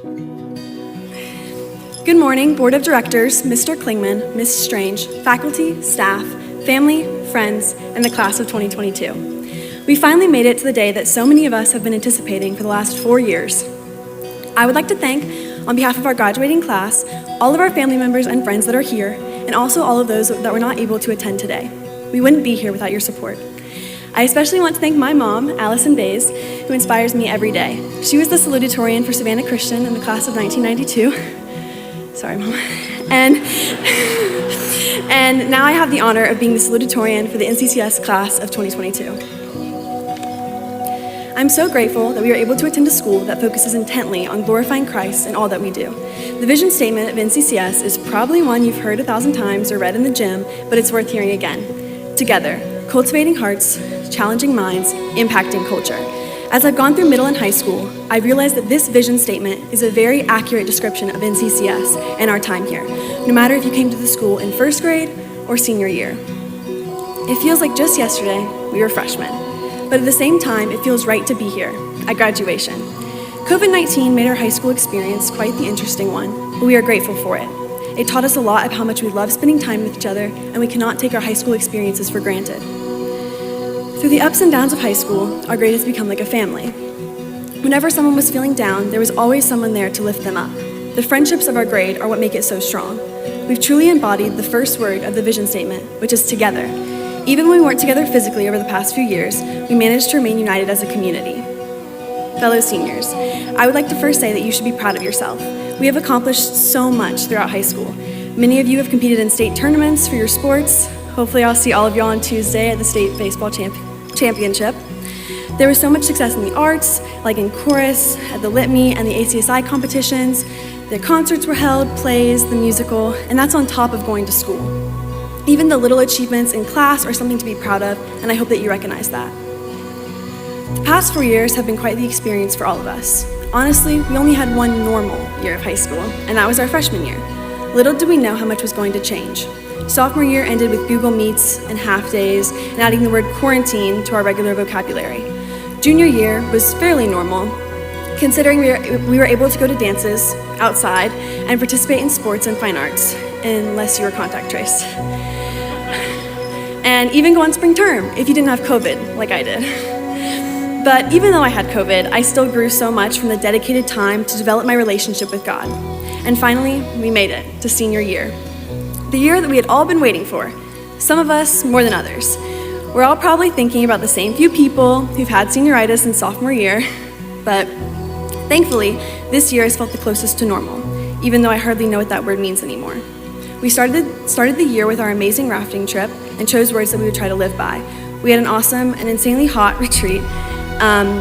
Good morning, Board of Directors, Mr. Klingman, Ms. Strange, faculty, staff, family, friends, and the class of 2022. We finally made it to the day that so many of us have been anticipating for the last 4 years. I would like to thank, on behalf of our graduating class, all of our family members and friends that are here, and also all of those that were not able to attend today. We wouldn't be here without your support. I especially want to thank my mom, Avery Bayes, who inspires me every day. She was the Salutatorian for Savannah Christian in the class of 1992. Sorry, Mom. And now I have the honor of being the salutatorian for the NCCS class of 2022. I'm so grateful that we are able to attend a school that focuses intently on glorifying Christ in all that we do. The vision statement of NCCS is probably one you've heard 1,000 times or read in the gym, but it's worth hearing again. Together, cultivating hearts, challenging minds, impacting culture. As I've gone through middle and high school, I've realized that this vision statement is a very accurate description of NCCS and our time here, no matter if you came to the school in first grade or senior year. It feels like just yesterday we were freshmen, but at the same time, it feels right to be here at graduation. COVID-19 made our high school experience quite the interesting one, but we are grateful for it. It taught us a lot of how much we love spending time with each other, and we cannot take our high school experiences for granted. Through the ups and downs of high school, our grade has become like a family. Whenever someone was feeling down, there was always someone there to lift them up. The friendships of our grade are what make it so strong. We've truly embodied the first word of the vision statement, which is together. Even when we weren't together physically over the past few years, we managed to remain united as a community. Fellow seniors, I would like to first say that you should be proud of yourself. We have accomplished so much throughout high school. Many of you have competed in state tournaments for your sports. Hopefully I'll see all of y'all on Tuesday at the state baseball championship. There was so much success in the arts, like in chorus, at the Litme and the ACSI competitions. The concerts were held, plays, the musical, and that's on top of going to school. Even the little achievements in class are something to be proud of, and I hope that you recognize that. The past 4 years have been quite the experience for all of us. Honestly, we only had one normal year of high school, and that was our freshman year. Little did we know how much was going to change. Sophomore year ended with Google Meets and half days, and adding the word quarantine to our regular vocabulary. Junior year was fairly normal, considering we were able to go to dances outside and participate in sports and fine arts, unless you were contact traced. And even go on spring term if you didn't have COVID, like I did. But even though I had COVID, I still grew so much from the dedicated time to develop my relationship with God. And finally, we made it to senior year. The year that we had all been waiting for, some of us more than others. We're all probably thinking about the same few people who've had senioritis in sophomore year, but thankfully, this year has felt the closest to normal, even though I hardly know what that word means anymore. We started the year with our amazing rafting trip and chose words that we would try to live by. We had an awesome and insanely hot retreat,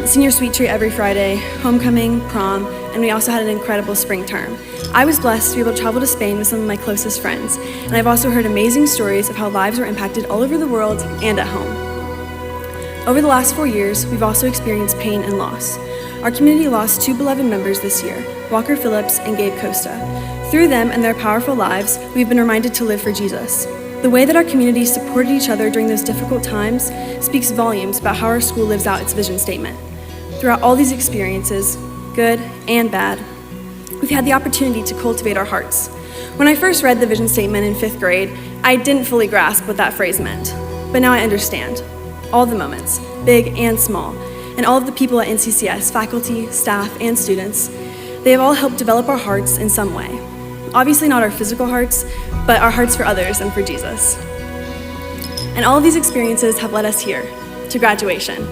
senior sweet treat every Friday, homecoming, prom, and we also had an incredible spring term. I was blessed to be able to travel to Spain with some of my closest friends, and I've also heard amazing stories of how lives were impacted all over the world and at home. Over the last 4 years, we've also experienced pain and loss. Our community lost 2 beloved members this year, Walker Phillips and Gabe Costa. Through them and their powerful lives, we've been reminded to live for Jesus. The way that our community supported each other during those difficult times speaks volumes about how our school lives out its vision statement. Throughout all these experiences, good and bad, we've had the opportunity to cultivate our hearts. When I first read the vision statement in 5th grade, I didn't fully grasp what that phrase meant, but now I understand. All the moments, big and small, and all of the people at NCCS, faculty, staff, and students, they have all helped develop our hearts in some way. Obviously not our physical hearts, but our hearts for others and for Jesus. And all of these experiences have led us here, to graduation.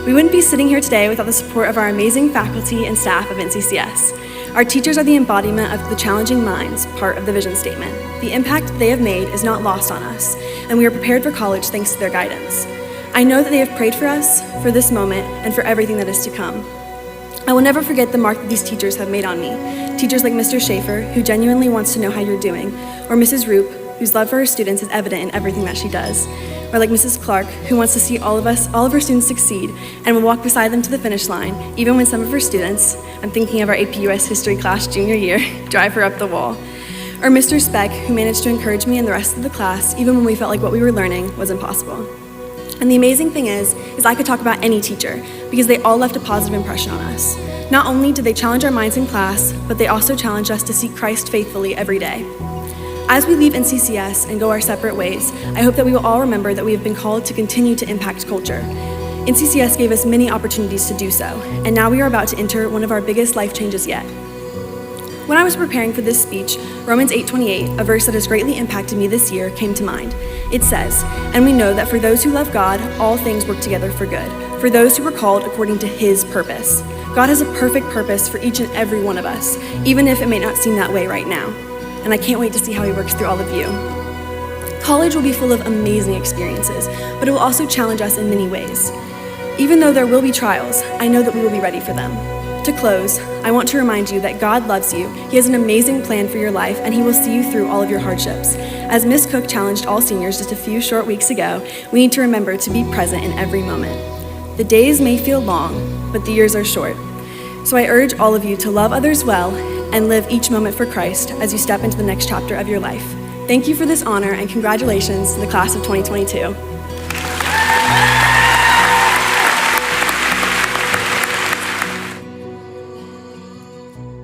We wouldn't be sitting here today without the support of our amazing faculty and staff of NCCS. Our teachers are the embodiment of the challenging minds part of the vision statement. The impact they have made is not lost on us, and we are prepared for college thanks to their guidance. I know that they have prayed for us, for this moment, and for everything that is to come. I will never forget the mark that these teachers have made on me. Teachers like Mr. Schaefer, who genuinely wants to know how you're doing, or Mrs. Roop, whose love for her students is evident in everything that she does, or like Mrs. Clark, who wants to see all of her students succeed and will walk beside them to the finish line, even when some of her students, I'm thinking of our AP US history class junior year, drive her up the wall. Or Mr. Speck, who managed to encourage me and the rest of the class, even when we felt like what we were learning was impossible. And the amazing thing is I could talk about any teacher because they all left a positive impression on us. Not only did they challenge our minds in class, but they also challenged us to seek Christ faithfully every day. As we leave NCCS and go our separate ways, I hope that we will all remember that we have been called to continue to impact culture. NCCS gave us many opportunities to do so, and now we are about to enter one of our biggest life changes yet. When I was preparing for this speech, Romans 8:28, a verse that has greatly impacted me this year, came to mind. It says, "And we know that for those who love God, all things work together for good, for those who were called according to his purpose." God has a perfect purpose for each and every one of us, even if it may not seem that way right now. And I can't wait to see how he works through all of you. College will be full of amazing experiences, but it will also challenge us in many ways. Even though there will be trials, I know that we will be ready for them. To close, I want to remind you that God loves you, he has an amazing plan for your life, and he will see you through all of your hardships. As Ms. Cook challenged all seniors just a few short weeks ago, we need to remember to be present in every moment. The days may feel long, but the years are short. So I urge all of you to love others well and live each moment for Christ as you step into the next chapter of your life. Thank you for this honor and congratulations to the class of 2022.